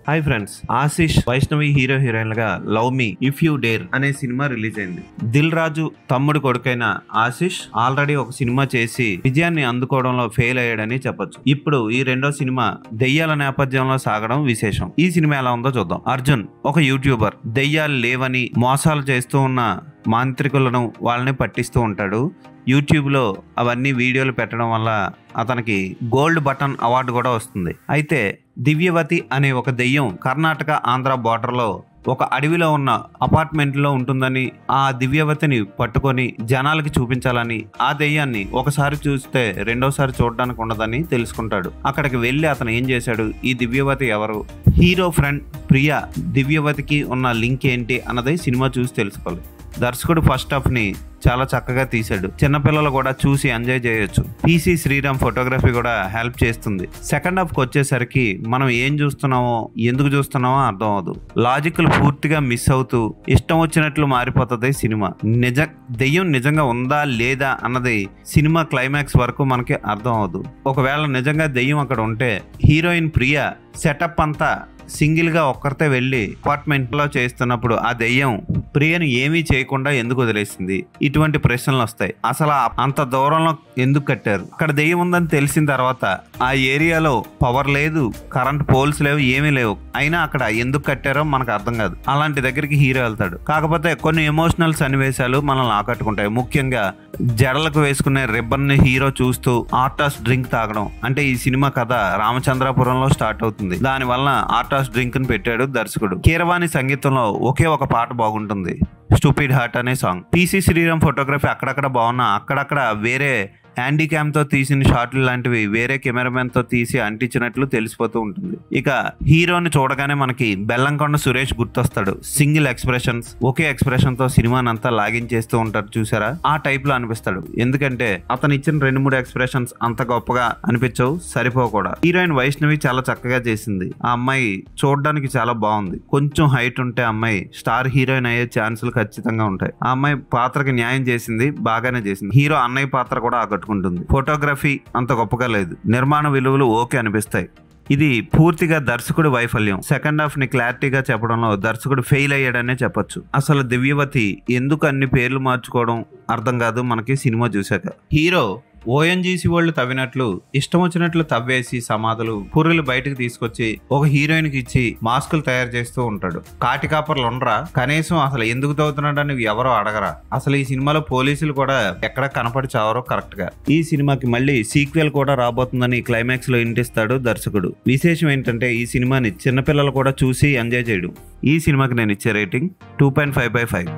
Hi friends, Ashish Vaishnavi hero హీరోయిన్లుగా love me if you dare అనే సినిమా రిలీజ్ అయింది. దిల్ రాజు తమ్ముడు కొడుకైన ఆశిష్ ఆల్రెడీ ఒక సినిమా చేసి విజయాన్ని అందుకోవడంలో ఫెయిల్ అయ్యాడని చెప్పొచ్చు. ఇప్పుడు ఈ రెండో సినిమా దెయ్యాల నేపథ్యంలో సాగడం విశేషం. ఈ సినిమా ఎలా ఉందో చూద్దాం. అర్జున్ ఒక యూట్యూబర్, దెయ్యాలు లేవని మోసాలు చేస్తూ ఉన్న మాంత్రికులను వాళ్ళని పట్టిస్తూ ఉంటాడు. యూట్యూబ్లో అవన్నీ వీడియోలు పెట్టడం వల్ల అతనికి గోల్డ్ బటన్ అవార్డు కూడా వస్తుంది. అయితే దివ్యవతి అనే ఒక దెయ్యం కర్ణాటక ఆంధ్ర బార్డర్లో ఒక అడవిలో ఉన్న అపార్ట్మెంట్లో ఉంటుందని, ఆ దివ్యవతిని పట్టుకొని జనాలకి చూపించాలని, ఆ దెయ్యాన్ని ఒకసారి చూస్తే రెండోసారి చూడడానికి ఉండదని తెలుసుకుంటాడు. అక్కడికి వెళ్ళి అతను ఏం చేశాడు, ఈ దివ్యవతి ఎవరు, హీరో ఫ్రెండ్ ప్రియా దివ్యవతికి ఉన్న లింక్ ఏంటి అన్నది సినిమా చూసి తెలుసుకోవాలి. దర్శకుడు ఫస్ట్ హాఫ్ ని చాలా చక్కగా తీశాడు. చిన్నపిల్లలు కూడా చూసి ఎంజాయ్ చేయొచ్చు. పిసి శ్రీరామ్ ఫోటోగ్రఫీ కూడా హెల్ప్ చేస్తుంది. సెకండ్ హాఫ్ కి వచ్చేసరికి మనం ఏం చూస్తున్నామో ఎందుకు చూస్తున్నామో అర్థం అవదు. లాజిక్లు పూర్తిగా మిస్ అవుతూ ఇష్టం వచ్చినట్లు మారిపోతుంది సినిమా. దెయ్యం నిజంగా ఉందా లేదా అన్నది సినిమా క్లైమాక్స్ వరకు మనకి అర్థం అవదు. ఒకవేళ నిజంగా దెయ్యం అక్కడ ఉంటే హీరోయిన్ ప్రియా సెటప్ అంతా సింగిల్ గా ఒక్కరితే వెళ్ళి అపార్ట్మెంట్ లో చేస్తున్నప్పుడు ఆ దెయ్యం ప్రియను ఏమీ చేయకుండా ఎందుకు వదిలేసింది? ఇటువంటి ప్రశ్నలు వస్తాయి. అసలు అంత దూరంలో ఎందుకు కట్టారు? అక్కడ దెయ్యం ఉందని తెలిసిన తర్వాత ఆ ఏరియాలో పవర్ లేదు, కరెంట్ పోల్స్ లేవు, ఏమీ లేవు. అయినా అక్కడ ఎందుకు కట్టారో మనకు అర్థం కాదు. అలాంటి దగ్గరికి హీరో వెళ్తాడు. కాకపోతే కొన్ని ఎమోషనల్ సన్నివేశాలు మనల్ని ఆకట్టుకుంటాయి. ముఖ్యంగా జడలకు వేసుకునే రిబ్బన్ ని హీరో చూస్తూ ఆర్టాస్ డ్రింక్ తాగడం. అంటే ఈ సినిమా కథ రామచంద్రాపురంలో స్టార్ట్ అవుతుంది. దాని వలన ఆర్టాస్ డ్రింక్ ని పెట్టాడు దర్శకుడు. కీరవాణి సంగీతంలో ఒకే ఒక పాట బాగుంటుంది, స్టూపిడ్ హార్ట్ అనే సాంగ్. పిసి శ్రీరామ్ ఫోటోగ్రఫీ అక్కడక్కడ బాగున్నా అక్కడక్కడ వేరే హ్యాండీక్యామ్ తో తీసిన షాట్లు లాంటివి వేరే కెమెరామెన్ తో తీసి అంటించినట్లు తెలిసిపోతూ ఉంటుంది. ఇక హీరోని చూడగానే మనకి బెల్లంకొండ సురేష్ గుర్తొస్తాడు. సింగిల్ ఎక్స్ప్రెషన్స్, ఒకే ఎక్స్ప్రెషన్ తో సినిమాని అంతా లాగించేస్తూ ఉంటారు చూసారా, ఆ టైప్ లో అనిపిస్తాడు. ఎందుకంటే అతను ఇచ్చిన 2-3 ఎక్స్ప్రెషన్స్ అంత గొప్పగా అనిపించవు, సరిపోకూడా. హీరోయిన్ వైష్ణవి చాలా చక్కగా చేసింది. ఆ అమ్మాయి చూడడానికి చాలా బాగుంది. కొంచెం హైట్ ఉంటే అమ్మాయి స్టార్ హీరోయిన్ అయ్యే ఛాన్సులు ఖచ్చితంగా ఉంటాయి. ఆ అమ్మాయి పాత్రకి న్యాయం చేసింది, బాగానే చేసింది. హీరో అన్నయ్య పాత్ర కూడా ఆకట్టుకుంటుంది. ఫోటోగ్రఫీ అంత గొప్పగా లేదు, నిర్మాణ విలువలు ఓకే అనిపిస్తాయి. ఇది పూర్తిగా దర్శకుడు వైఫల్యం. సెకండ్ హాఫ్ ని క్లారిటీగా చెప్పడంలో దర్శకుడు ఫెయిల్ అయ్యాడనే చెప్పొచ్చు. అసలు దివ్యవతి ఎందుకు అన్ని పేర్లు మార్చుకోవడం అర్థం కాదు మనకి సినిమా చూశాక. హీరో ఓఎన్జీసీ వాళ్ళు తవ్వినట్లు ఇష్టం వచ్చినట్లు తవ్వేసి సమాధులు పుర్రెలు బయటకు తీసుకొచ్చి ఒక హీరోయిన్ కి ఇచ్చి మాస్కులు తయారు చేస్తూ ఉంటాడు. కాటికాపర్లు ఉండరా? కనీసం అసలు ఎందుకు తవ్వుతున్నాడని ఎవరో అడగరా? అసలు ఈ సినిమాలో పోలీసులు కూడా ఎక్కడ కనపడి చావరో కరెక్ట్ గా. ఈ సినిమాకి మళ్ళీ సీక్వెల్ కూడా రాబోతుందని క్లైమాక్స్ లో ఇంటిస్తాడు దర్శకుడు. విశేషం ఏంటంటే ఈ సినిమాని చిన్నపిల్లలు కూడా చూసి ఎంజాయ్ చేయడం. ఈ సినిమాకి నేను ఇచ్చే రేటింగ్ 2.5/5.